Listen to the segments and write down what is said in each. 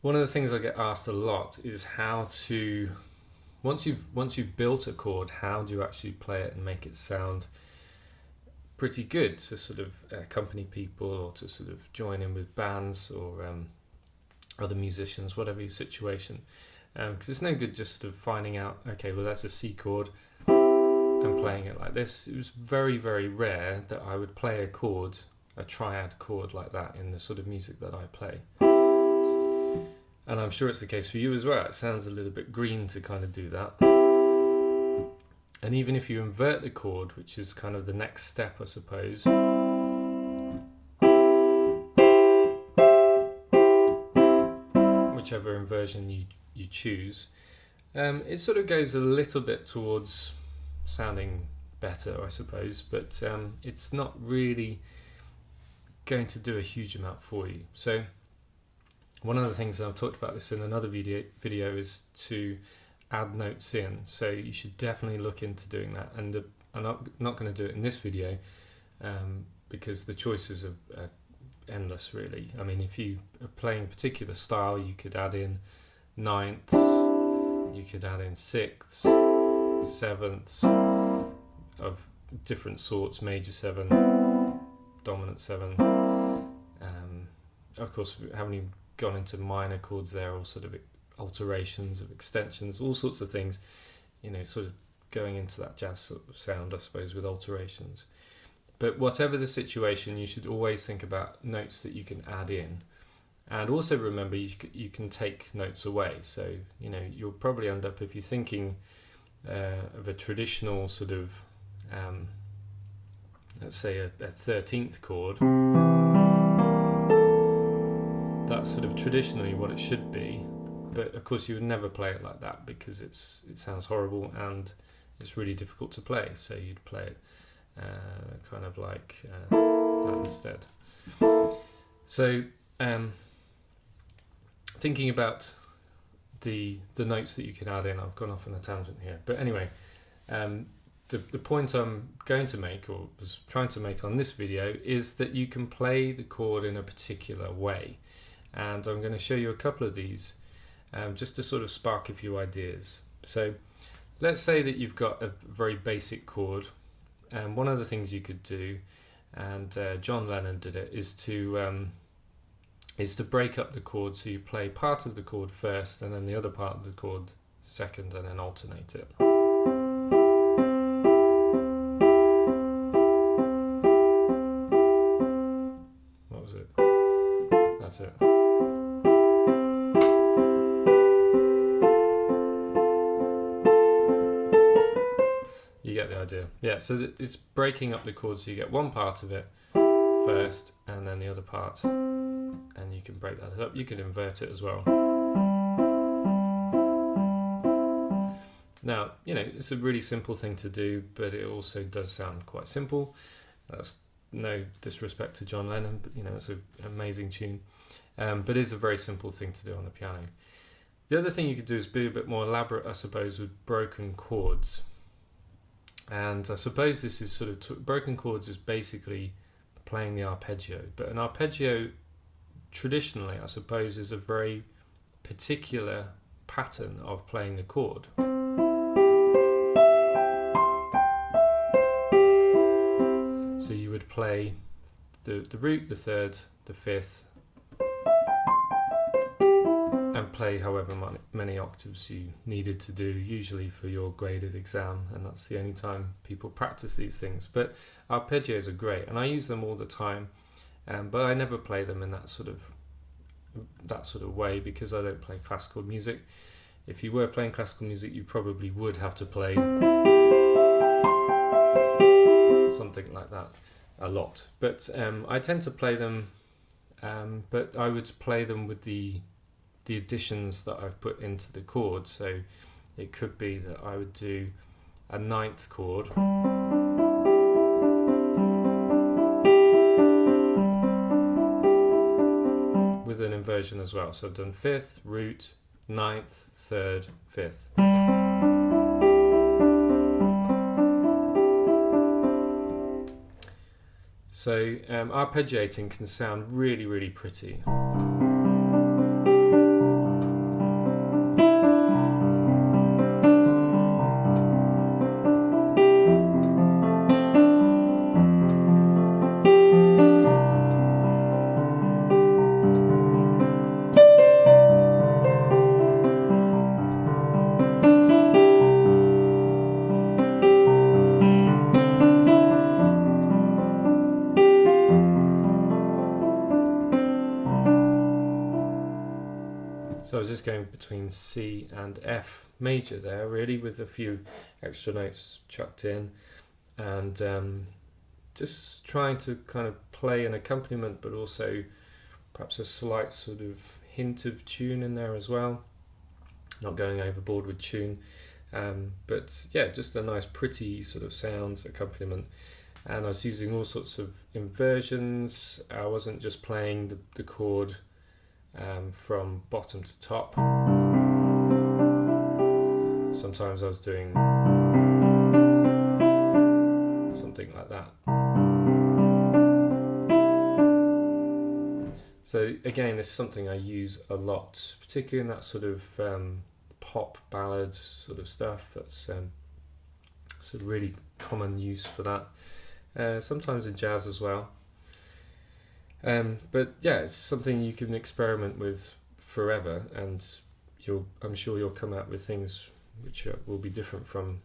One of the things I get asked a lot is how to, once you've built a chord, how do you actually play it and make it sound pretty good to sort of accompany people or to sort of join in with bands or other musicians, whatever your situation. Because it's no good just sort of finding out, okay, well that's a C chord and playing it like this. It was very, very rare that I would play a chord, a triad chord like that in the sort of music that I play. And I'm sure it's the case for you as well. It sounds a little bit green to kind of do that. And even if you invert the chord, which is kind of the next step, I suppose, whichever inversion you choose, it sort of goes a little bit towards sounding better, I suppose, but it's not really going to do a huge amount for you. So one of the things, and I've talked about this in another video is to add notes in. So you should definitely look into doing that. And I'm not going to do it in this video because the choices are endless, really. I mean, if you are playing a particular style, you could add in ninths, you could add in sixths, sevenths of different sorts, major 7, dominant 7. Of course, we haven't even gone into minor chords there, or sort of alterations of extensions, all sorts of things, you know, sort of going into that jazz sort of sound, I suppose, with alterations. But whatever the situation, you should always think about notes that you can add in, and also remember you can take notes away. So, you know, you'll probably end up, if you're thinking of a traditional sort of let's say a 13th chord, that's sort of traditionally what it should be, but of course you would never play it like that because it sounds horrible and it's really difficult to play. So you'd play it kind of like that instead. So thinking about the notes that you can add in, I've gone off on a tangent here, but anyway, the point I'm going to make, or was trying to make on this video, is that you can play the chord in a particular way. And I'm going to show you a couple of these just to sort of spark a few ideas. So let's say that you've got a very basic chord, and one of the things you could do, and John Lennon did it, is to break up the chord. So you play part of the chord first and then the other part of the chord second, and then alternate it. What was it? That's it. You get the idea. Yeah, so it's breaking up the chord, so you get one part of it first and then the other part, and you can break that up. You can invert it as well. Now, you know, it's a really simple thing to do, but it also does sound quite simple. That's no disrespect to John Lennon, but you know, it's an amazing tune. But it's a very simple thing to do on the piano. The other thing you could do is be a bit more elaborate, I suppose, with broken chords. And I suppose this is sort of broken chords is basically playing the arpeggio, but an arpeggio traditionally, I suppose, is a very particular pattern of playing the chord. So you would play the root, the third, the fifth, and play however many octaves you needed to do, usually for your graded exam, and that's the only time people practice these things. But arpeggios are great, and I use them all the time, but I never play them in that sort of way because I don't play classical music. If you were playing classical music, you probably would have to play something like that a lot. But I tend to play them, but I would play them with the additions that I've put into the chord. So it could be that I would do a ninth chord, with an inversion as well. So I've done fifth, root, ninth, third, fifth. So arpeggiating can sound really, really pretty. So I was just going between C and F major there, really, with a few extra notes chucked in, and just trying to kind of play an accompaniment, but also perhaps a slight sort of hint of tune in there as well. Not going overboard with tune, but yeah, just a nice, pretty sort of sound accompaniment. And I was using all sorts of inversions. I wasn't just playing the chord from bottom to top. Sometimes I was doing something like that. So again, this is something I use a lot, particularly in that sort of pop ballad sort of stuff. That's sort of really common use for that. Sometimes in jazz as well. But yeah, it's something you can experiment with forever, and I'm sure you'll come out with things which will be different from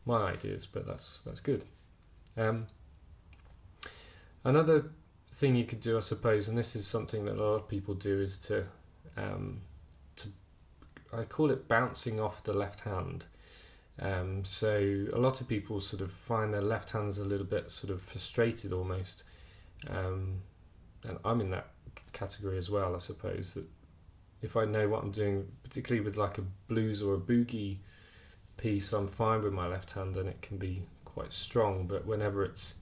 my ideas, but that's good. Another thing you could do, I suppose, and this is something that a lot of people do, is to I call it bouncing off the left hand. So a lot of people sort of find their left hand's a little bit sort of frustrated almost, and I'm in that category as well, I suppose, that if I know what I'm doing, particularly with like a blues or a boogie piece, I'm fine with my left hand and it can be quite strong. But whenever it's,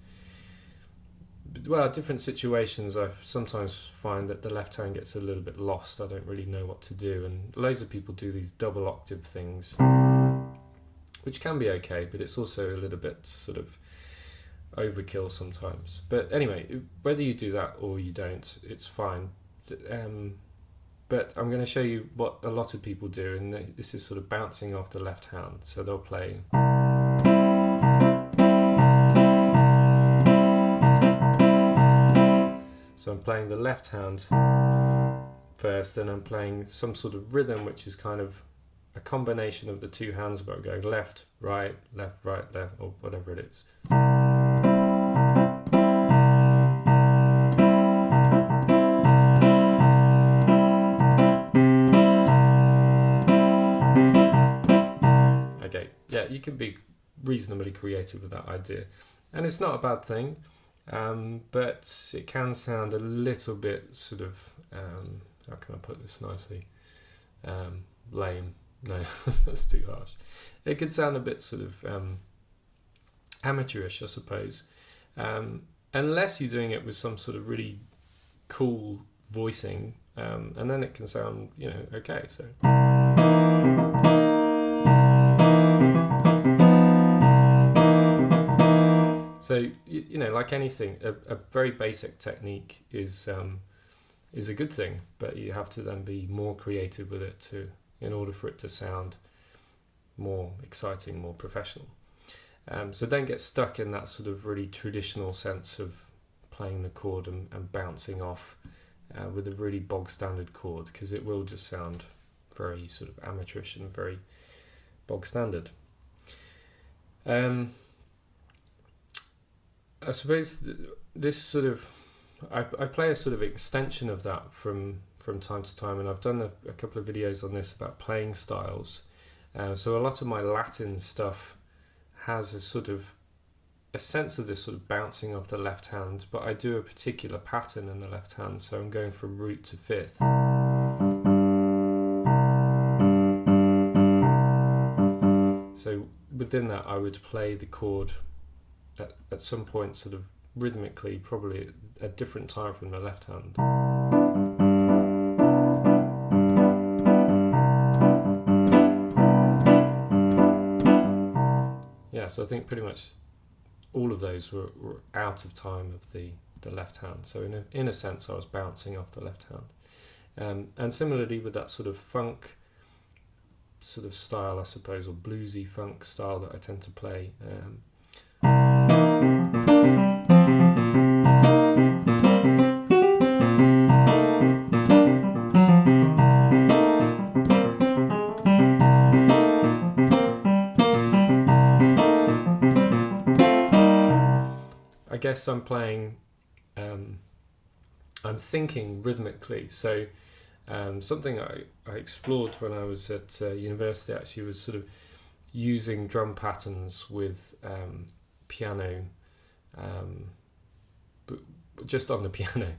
well, different situations, I sometimes find that the left hand gets a little bit lost. I don't really know what to do, and loads of people do these double octave things, which can be okay, but it's also a little bit sort of overkill sometimes. But anyway, whether you do that or you don't, it's fine. But I'm going to show you what a lot of people do, and this is sort of bouncing off the left hand. So they'll play. So I'm playing the left hand first, and I'm playing some sort of rhythm which is kind of a combination of the two hands, but I'm going left, right, left, or whatever it is. Okay, yeah, you can be reasonably creative with that idea, and it's not a bad thing. But it can sound a little bit sort of, how can I put this nicely, lame. No, that's too harsh. It could sound a bit sort of amateurish, I suppose, unless you're doing it with some sort of really cool voicing, and then it can sound, okay. So, like anything, a very basic technique is a good thing, but you have to then be more creative with it in order for it to sound more exciting, more professional. So don't get stuck in that sort of really traditional sense of playing the chord and bouncing off with a really bog standard chord, because it will just sound very sort of amateurish and very bog standard. I suppose this sort of, I play a sort of extension of that from time to time, and I've done a couple of videos on this about playing styles. So a lot of my Latin stuff has a sort of a sense of this sort of bouncing off the left hand, but I do a particular pattern in the left hand, so I'm going from root to fifth. So within that I would play the chord at some point sort of rhythmically, probably at a different time from the left hand. Yeah, so I think pretty much all of those were out of time of the left hand. So in a sense I was bouncing off the left hand. And similarly with that sort of funk sort of style, I suppose, or bluesy funk style that I tend to play. I guess I'm playing, I'm thinking rhythmically, so Something I explored when I was at university actually was sort of using drum patterns with piano, but just on the piano,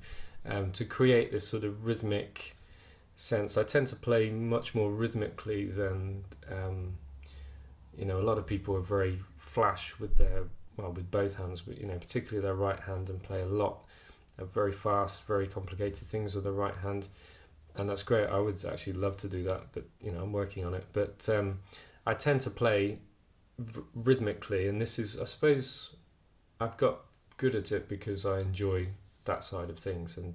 to create this sort of rhythmic sense. I tend to play much more rhythmically than a lot of people are very flash with with both hands, but particularly their right hand, and play a lot of very fast, very complicated things with the right hand, and that's great. I would actually love to do that, but I'm working on it. But I tend to play rhythmically, and this is, I suppose, I've got good at it because I enjoy that side of things, and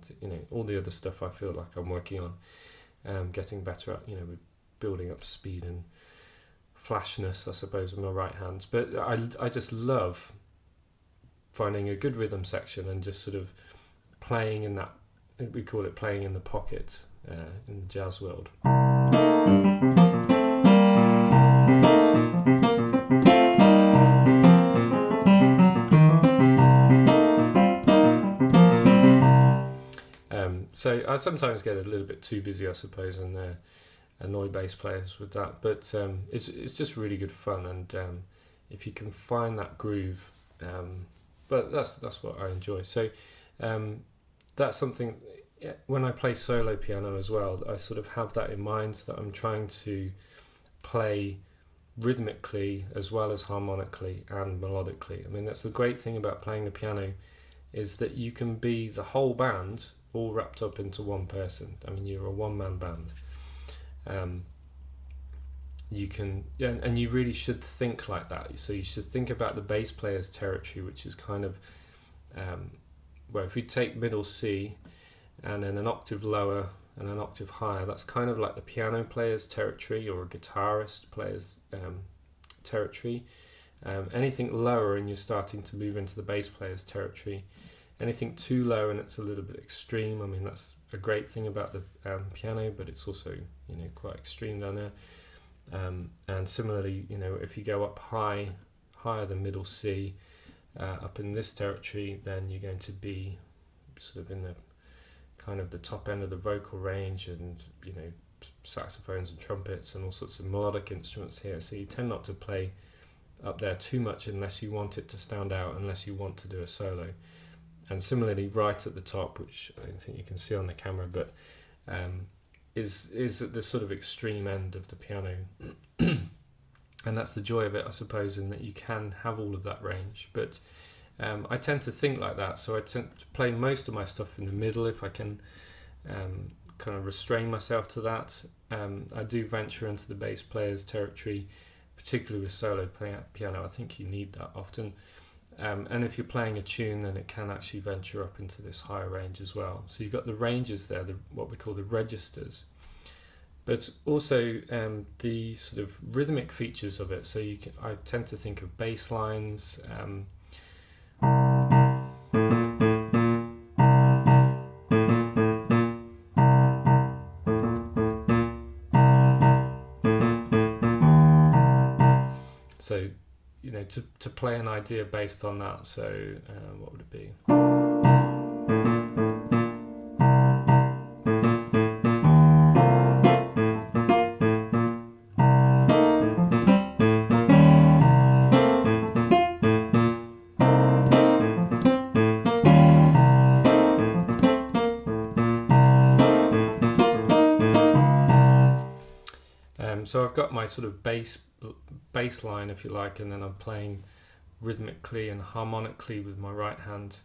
all the other stuff I feel like I'm working on, getting better at, with building up speed and flashness, I suppose, with my right hand. But I just love finding a good rhythm section and just sort of playing in that, we call it playing in the pocket in the jazz world. So I sometimes get a little bit too busy, I suppose, and annoy bass players with that. But it's just really good fun, and if you can find that groove, but that's what I enjoy. So that's something. When I play solo piano as well, I sort of have that in mind, that I'm trying to play rhythmically as well as harmonically and melodically. I mean, that's the great thing about playing the piano, is that you can be the whole band all wrapped up into one person. I mean, you're a one-man band. You can, and you really should think like that. So you should think about the bass player's territory, which is kind of, well, if you take middle C and then an octave lower and an octave higher, that's kind of like the piano player's territory, or a guitarist player's territory. Anything lower and you're starting to move into the bass player's territory. Anything too low and it's a little bit extreme, I mean, that's a great thing about the piano, but it's also quite extreme down there. And similarly, if you go up higher than middle C, up in this territory, then you're going to be sort of in the kind of the top end of the vocal range, and saxophones and trumpets and all sorts of melodic instruments here. So you tend not to play up there too much unless you want it to stand out, unless you want to do a solo. And similarly, right at the top, which I don't think you can see on the camera, but is at the sort of extreme end of the piano. And that's the joy of it, I suppose, in that you can have all of that range. But I tend to think like that, so I tend to play most of my stuff in the middle if I can kind of restrain myself to that. I do venture into the bass player's territory, particularly with solo piano. I think you need that often. And if you're playing a tune, then it can actually venture up into this higher range as well. So you've got the ranges there, what we call the registers, but also the sort of rhythmic features of it. So I tend to think of bass lines. So to play an idea based on that. So what would it be? So I've got my sort of bass line, if you like, and then I'm playing rhythmically and harmonically with my right hand.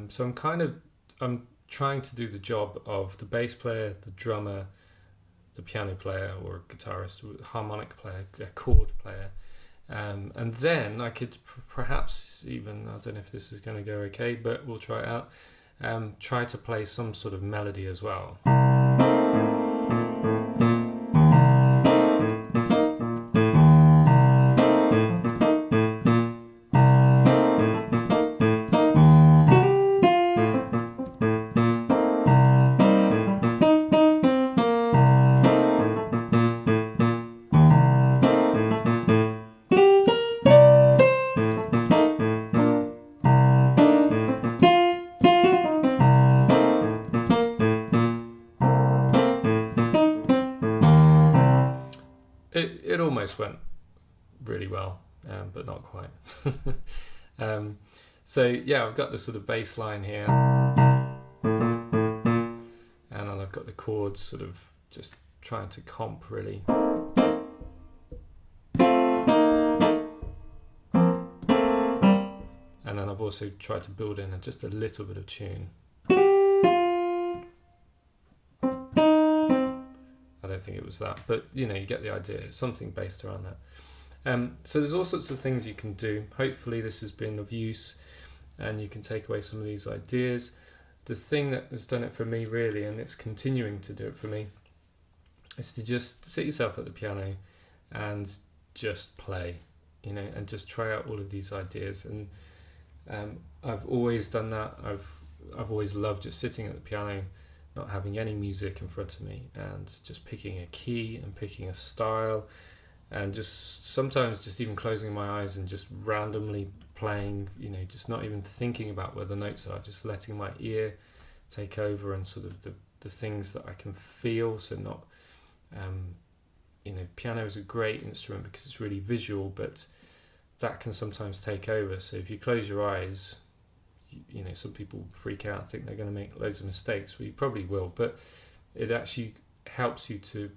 So I'm trying to do the job of the bass player, the drummer, the piano player or a guitarist, harmonic player, a chord player. And then I could perhaps even, I don't know if this is going to go okay, but we'll try it out, try to play some sort of melody as well. almost went really well, but not quite. So yeah, I've got the sort of bass line here, and then I've got the chords sort of just trying to comp really. And then I've also tried to build in just a little bit of tune. I don't think it was that, but you know, you get the idea. It's something based around that. So there's all sorts of things you can do. Hopefully this has been of use and you can take away some of these ideas. The thing that has done it for me really, and it's continuing to do it for me, is to just sit yourself at the piano and just play, you know, and just try out all of these ideas. And I've always done that. I've always loved just sitting at the piano, not having any music in front of me, and just picking a key and picking a style, and just sometimes just even closing my eyes and just randomly playing, you know, just not even thinking about where the notes are, just letting my ear take over and sort of the things that I can feel. So not, you know, piano is a great instrument because it's really visual, but that can sometimes take over. So if you close your eyes, you know, some people freak out and think they're going to make loads of mistakes. Well, you probably will, but it actually helps you to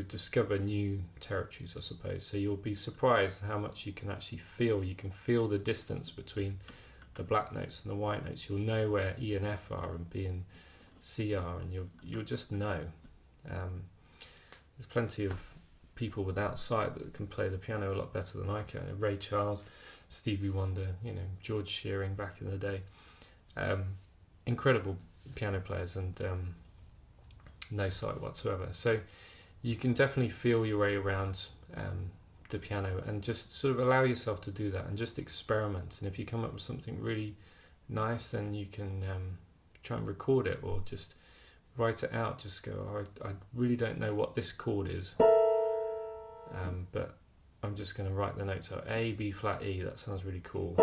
discover new territories, I suppose. So you'll be surprised how much you can actually feel. You can feel the distance between the black notes and the white notes. You'll know where E and F are and B and C are, and you'll just know. There's plenty of people without sight that can play the piano a lot better than I can. Ray Charles, Stevie Wonder, you know, George Shearing back in the day. Incredible piano players and no sight whatsoever. So you can definitely feel your way around the piano and just sort of allow yourself to do that and just experiment. And if you come up with something really nice, then you can try and record it or just write it out. Just go, oh, I really don't know what this chord is, but I'm just going to write the notes out. A, B flat, E. That sounds really cool.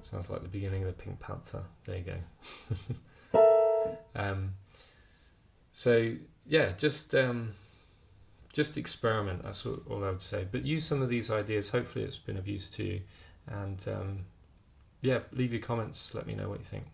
Sounds like the beginning of the Pink Panther. There you go. So yeah, just experiment. That's all I would say. But use some of these ideas. Hopefully it's been of use to you. And yeah, leave your comments. Let me know what you think.